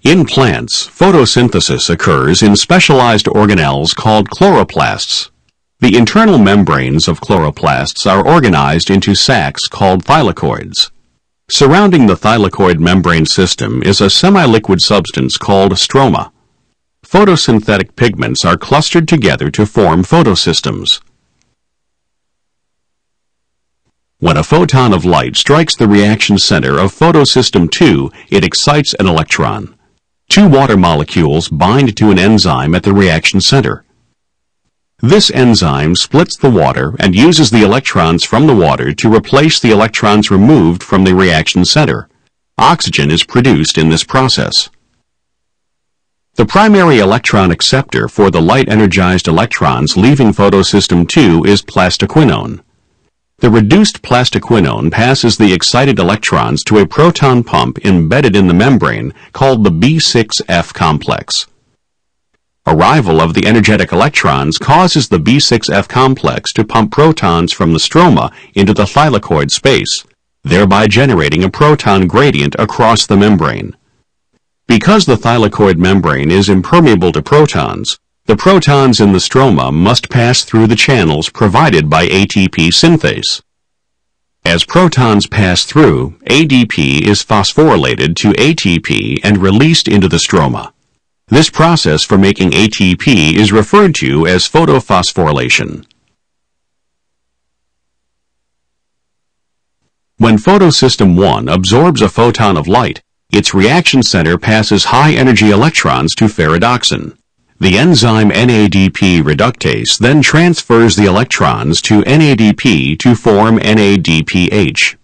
In plants, photosynthesis occurs in specialized organelles called chloroplasts. The internal membranes of chloroplasts are organized into sacs called thylakoids. Surrounding the thylakoid membrane system is a semi-liquid substance called stroma. Photosynthetic pigments are clustered together to form photosystems. When a photon of light strikes the reaction center of photosystem 2, it excites an electron. Two water molecules bind to an enzyme at the reaction center. This enzyme splits the water and uses the electrons from the water to replace the electrons removed from the reaction center. Oxygen is produced in this process. The primary electron acceptor for the light-energized electrons leaving photosystem 2 is plastoquinone. The reduced plastoquinone passes the excited electrons to a proton pump embedded in the membrane called the B6F complex. Arrival of the energetic electrons causes the B6F complex to pump protons from the stroma into the thylakoid space, thereby generating a proton gradient across the membrane. Because the thylakoid membrane is impermeable to protons, the protons in the stroma must pass through the channels provided by ATP synthase. As protons pass through, ADP is phosphorylated to ATP and released into the stroma. This process for making ATP is referred to as photophosphorylation. When photosystem 1 absorbs a photon of light, its reaction center passes high-energy electrons to ferredoxin. The enzyme NADP reductase then transfers the electrons to NADP to form NADPH.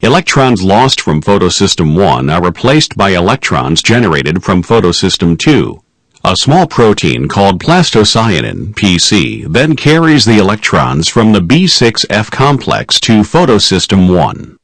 Electrons lost from photosystem 1 are replaced by electrons generated from photosystem 2. A small protein called plastocyanin, PC, then carries the electrons from the B6F complex to photosystem 1.